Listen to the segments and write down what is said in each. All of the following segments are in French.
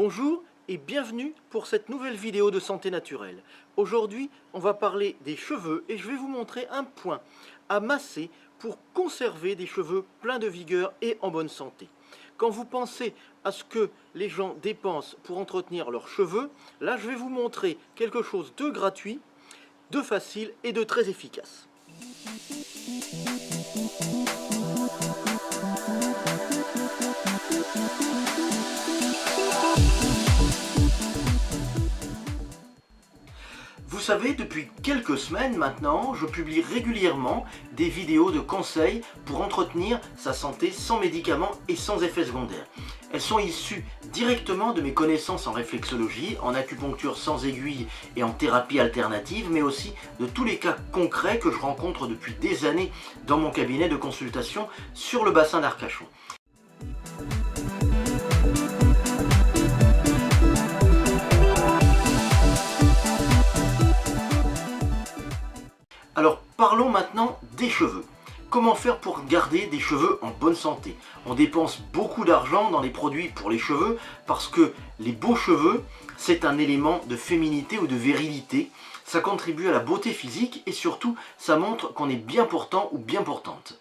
Bonjour et bienvenue pour cette nouvelle vidéo de santé naturelle. Aujourd'hui, on va parler des cheveux et je vais vous montrer un point à masser pour conserver des cheveux pleins de vigueur et en bonne santé. Quand vous pensez à ce que les gens dépensent pour entretenir leurs cheveux, là je vais vous montrer quelque chose de gratuit, de facile et de très efficace. Vous savez, depuis quelques semaines maintenant, je publie régulièrement des vidéos de conseils pour entretenir sa santé sans médicaments et sans effets secondaires. Elles sont issues directement de mes connaissances en réflexologie, en acupuncture sans aiguille et en thérapie alternative, mais aussi de tous les cas concrets que je rencontre depuis des années dans mon cabinet de consultation sur le bassin d'Arcachon. Alors parlons maintenant des cheveux. Comment faire pour garder des cheveux en bonne santé? On dépense beaucoup d'argent dans les produits pour les cheveux parce que les beaux cheveux, c'est un élément de féminité ou de virilité. Ça contribue à la beauté physique et surtout, ça montre qu'on est bien portant ou bien portante.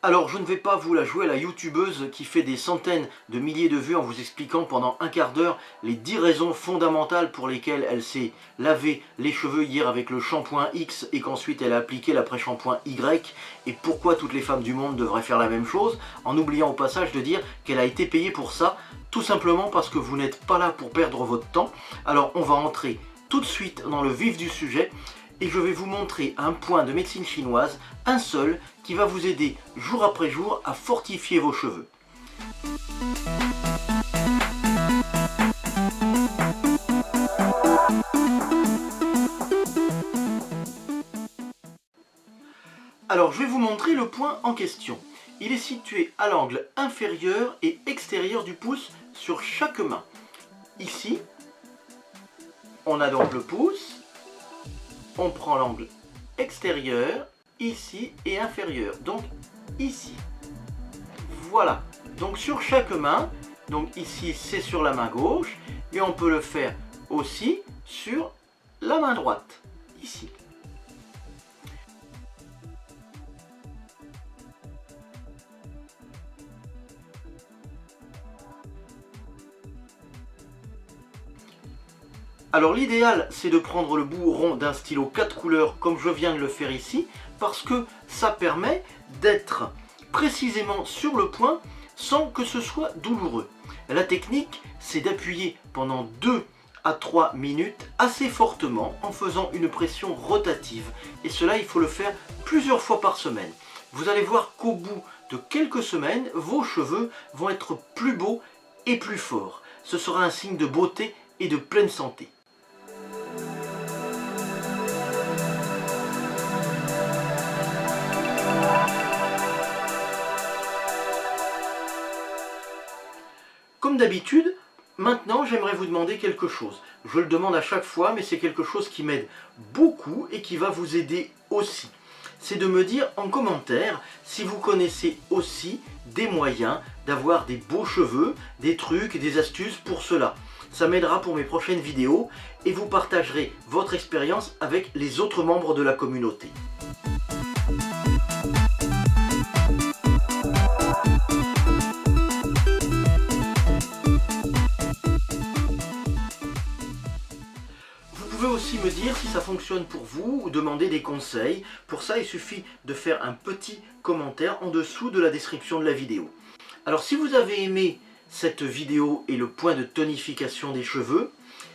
Alors je ne vais pas vous la jouer à la youtubeuse qui fait des centaines de milliers de vues en vous expliquant pendant un quart d'heure les 10 raisons fondamentales pour lesquelles elle s'est lavé les cheveux hier avec le shampoing X et qu'ensuite elle a appliqué l'après-shampoing Y et pourquoi toutes les femmes du monde devraient faire la même chose, en oubliant au passage de dire qu'elle a été payée pour ça, tout simplement parce que vous n'êtes pas là pour perdre votre temps. Alors on va entrer tout de suite dans le vif du sujet. Et je vais vous montrer un point de médecine chinoise, un seul, qui va vous aider jour après jour à fortifier vos cheveux. Alors je vais vous montrer le point en question. Il est situé à l'angle inférieur et extérieur du pouce sur chaque main. Ici, on a donc le pouce. On prend l'angle extérieur, ici et inférieur, donc ici. Voilà, donc sur chaque main, donc ici c'est sur la main gauche, et on peut le faire aussi sur la main droite, ici. Alors l'idéal, c'est de prendre le bout rond d'un stylo 4 couleurs comme je viens de le faire ici, parce que ça permet d'être précisément sur le point sans que ce soit douloureux. La technique, c'est d'appuyer pendant 2 à 3 minutes assez fortement en faisant une pression rotative. Et cela, il faut le faire plusieurs fois par semaine. Vous allez voir qu'au bout de quelques semaines, vos cheveux vont être plus beaux et plus forts. Ce sera un signe de beauté et de pleine santé. Comme d'habitude, maintenant j'aimerais vous demander quelque chose. Je le demande à chaque fois, mais c'est quelque chose qui m'aide beaucoup et qui va vous aider aussi. C'est de me dire en commentaire si vous connaissez aussi des moyens d'avoir des beaux cheveux, des trucs, des astuces pour cela. Ça m'aidera pour mes prochaines vidéos et vous partagerez votre expérience avec les autres membres de la communauté. Vous pouvez aussi me dire si ça fonctionne pour vous ou demander des conseils. Pour ça, il suffit de faire un petit commentaire en dessous de la description de la vidéo. Alors si vous avez aimé cette vidéo et le point de tonification des cheveux,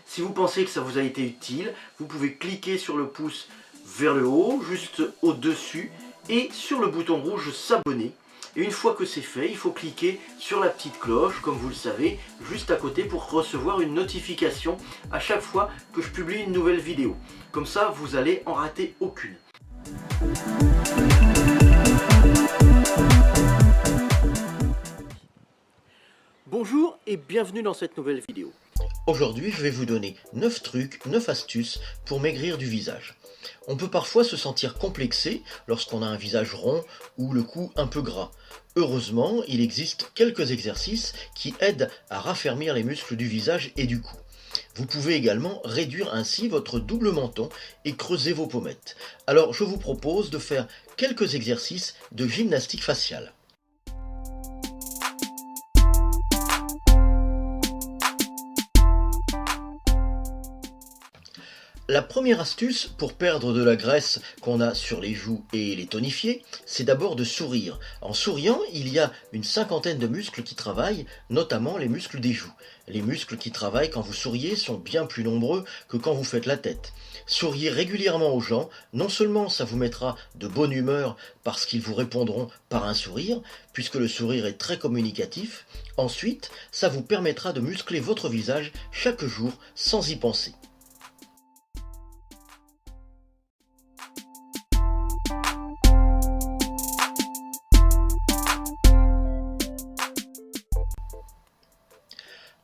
si vous pensez que ça vous a été utile, vous pouvez cliquer sur le pouce vers le haut, juste au-dessus, et sur le bouton rouge s'abonner. Et une fois que c'est fait, il faut cliquer sur la petite cloche, comme vous le savez, juste à côté pour recevoir une notification à chaque fois que je publie une nouvelle vidéo. Comme ça, vous allez en rater aucune. Bonjour et bienvenue dans cette nouvelle vidéo. Aujourd'hui, je vais vous donner 9 trucs, 9 astuces pour maigrir du visage. On peut parfois se sentir complexé lorsqu'on a un visage rond ou le cou un peu gras. Heureusement, il existe quelques exercices qui aident à raffermir les muscles du visage et du cou. Vous pouvez également réduire ainsi votre double menton et creuser vos pommettes. Alors je vous propose de faire quelques exercices de gymnastique faciale. La première astuce pour perdre de la graisse qu'on a sur les joues et les tonifier, c'est d'abord de sourire. En souriant, il y a une cinquantaine de muscles qui travaillent, notamment les muscles des joues. Les muscles qui travaillent quand vous souriez sont bien plus nombreux que quand vous faites la tête. Souriez régulièrement aux gens, non seulement ça vous mettra de bonne humeur parce qu'ils vous répondront par un sourire, puisque le sourire est très communicatif, ensuite ça vous permettra de muscler votre visage chaque jour sans y penser.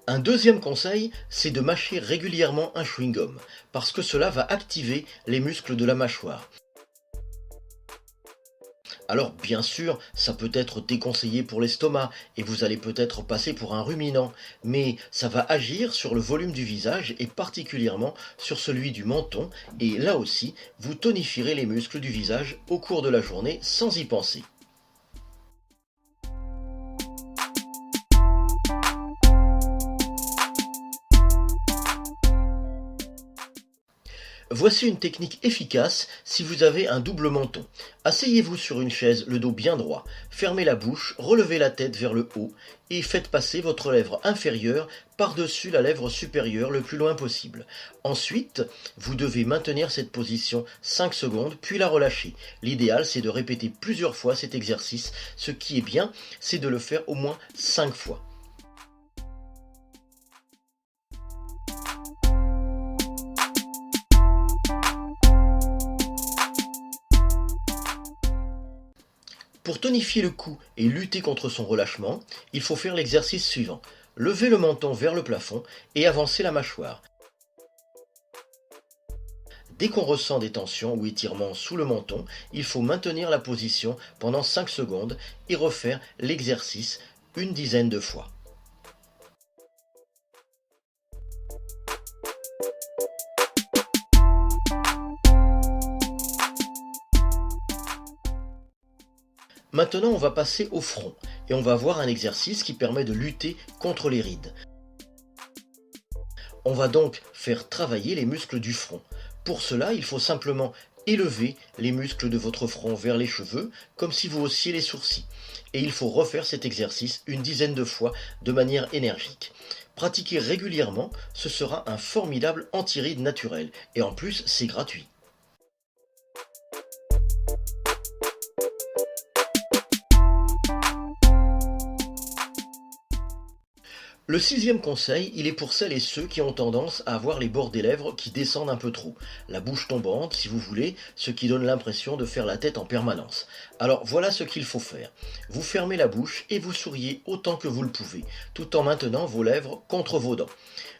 Un deuxième conseil, c'est de mâcher régulièrement un chewing-gum, parce que cela va activer les muscles de la mâchoire. Alors bien sûr, ça peut être déconseillé pour l'estomac, et vous allez peut-être passer pour un ruminant, mais ça va agir sur le volume du visage, et particulièrement sur celui du menton, et là aussi, vous tonifierez les muscles du visage au cours de la journée sans y penser. Voici une technique efficace si vous avez un double menton. Asseyez-vous sur une chaise, le dos bien droit, fermez la bouche, relevez la tête vers le haut et faites passer votre lèvre inférieure par-dessus la lèvre supérieure le plus loin possible. Ensuite, vous devez maintenir cette position 5 secondes puis la relâcher. L'idéal, c'est de répéter plusieurs fois cet exercice. Ce qui est bien, c'est de le faire au moins 5 fois. Pour tonifier le cou et lutter contre son relâchement, il faut faire l'exercice suivant. Lever le menton vers le plafond et avancer la mâchoire. Dès qu'on ressent des tensions ou étirements sous le menton, il faut maintenir la position pendant 5 secondes et refaire l'exercice une dizaine de fois. Maintenant, on va passer au front et on va voir un exercice qui permet de lutter contre les rides. On va donc faire travailler les muscles du front. Pour cela, il faut simplement élever les muscles de votre front vers les cheveux, comme si vous haussiez les sourcils. Et il faut refaire cet exercice une dizaine de fois de manière énergique. Pratiquer régulièrement, ce sera un formidable anti-ride naturel. Et en plus, c'est gratuit. Le sixième conseil, il est pour celles et ceux qui ont tendance à avoir les bords des lèvres qui descendent un peu trop. La bouche tombante, si vous voulez, ce qui donne l'impression de faire la tête en permanence. Alors voilà ce qu'il faut faire. Vous fermez la bouche et vous souriez autant que vous le pouvez, tout en maintenant vos lèvres contre vos dents.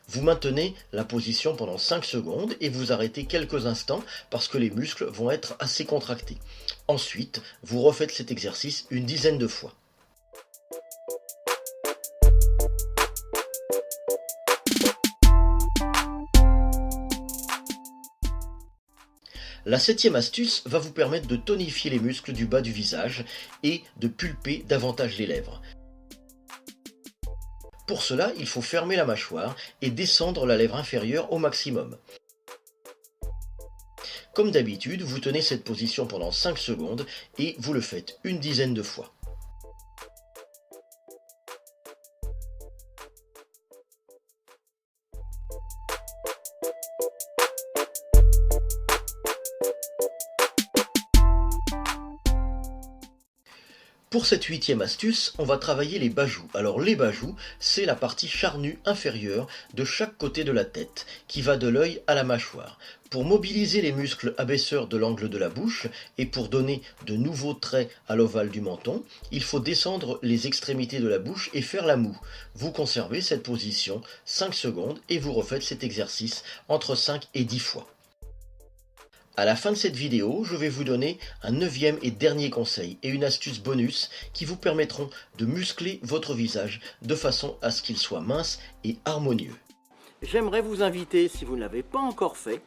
Vous maintenez la position pendant 5 secondes et vous arrêtez quelques instants parce que les muscles vont être assez contractés. Ensuite, vous refaites cet exercice une dizaine de fois. La septième astuce va vous permettre de tonifier les muscles du bas du visage et de pulper davantage les lèvres. Pour cela, il faut fermer la mâchoire et descendre la lèvre inférieure au maximum. Comme d'habitude, vous tenez cette position pendant 5 secondes et vous le faites une dizaine de fois. Pour cette 8e astuce, on va travailler les bas-joues. Alors les bas-joues, c'est la partie charnue inférieure de chaque côté de la tête, qui va de l'œil à la mâchoire. Pour mobiliser les muscles abaisseurs de l'angle de la bouche et pour donner de nouveaux traits à l'ovale du menton, il faut descendre les extrémités de la bouche et faire la moue. Vous conservez cette position 5 secondes et vous refaites cet exercice entre 5 et 10 fois. À la fin de cette vidéo, je vais vous donner un 9e et dernier conseil et une astuce bonus qui vous permettront de muscler votre visage de façon à ce qu'il soit mince et harmonieux. J'aimerais vous inviter, si vous ne l'avez pas encore fait,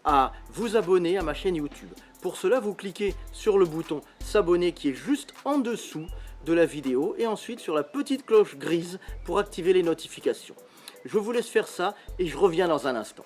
à vous abonner à ma chaîne YouTube. Pour cela, vous cliquez sur le bouton s'abonner qui est juste en dessous de la vidéo et ensuite sur la petite cloche grise pour activer les notifications. Je vous laisse faire ça et je reviens dans un instant.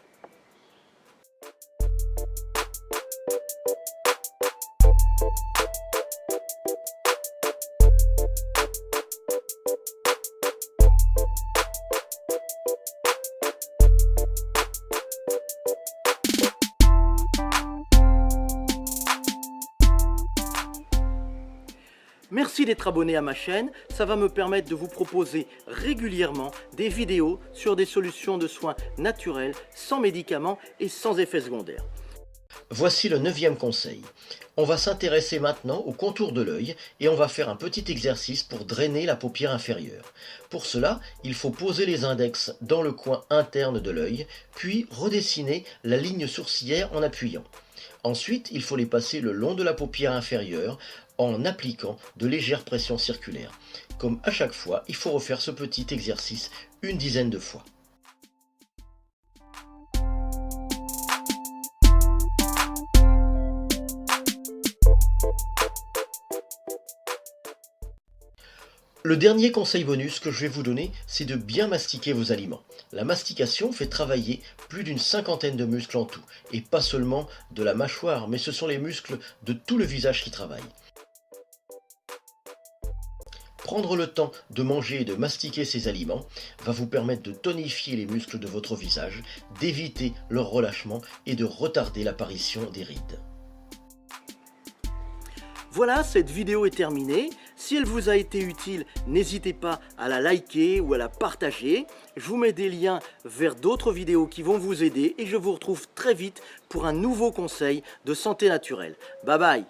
Merci d'être abonné à ma chaîne, ça va me permettre de vous proposer régulièrement des vidéos sur des solutions de soins naturels, sans médicaments et sans effets secondaires. Voici le 9e conseil. On va s'intéresser maintenant au contour de l'œil et on va faire un petit exercice pour drainer la paupière inférieure. Pour cela, il faut poser les index dans le coin interne de l'œil, puis redessiner la ligne sourcilière en appuyant. Ensuite, il faut les passer le long de la paupière inférieure en appliquant de légères pressions circulaires. Comme à chaque fois, il faut refaire ce petit exercice une dizaine de fois. Le dernier conseil bonus que je vais vous donner, c'est de bien mastiquer vos aliments. La mastication fait travailler plus d'une 50aine de muscles en tout, et pas seulement de la mâchoire, mais ce sont les muscles de tout le visage qui travaillent. Prendre le temps de manger et de mastiquer ces aliments va vous permettre de tonifier les muscles de votre visage, d'éviter leur relâchement et de retarder l'apparition des rides. Voilà, cette vidéo est terminée. Si elle vous a été utile, n'hésitez pas à la liker ou à la partager. Je vous mets des liens vers d'autres vidéos qui vont vous aider et je vous retrouve très vite pour un nouveau conseil de santé naturelle. Bye bye!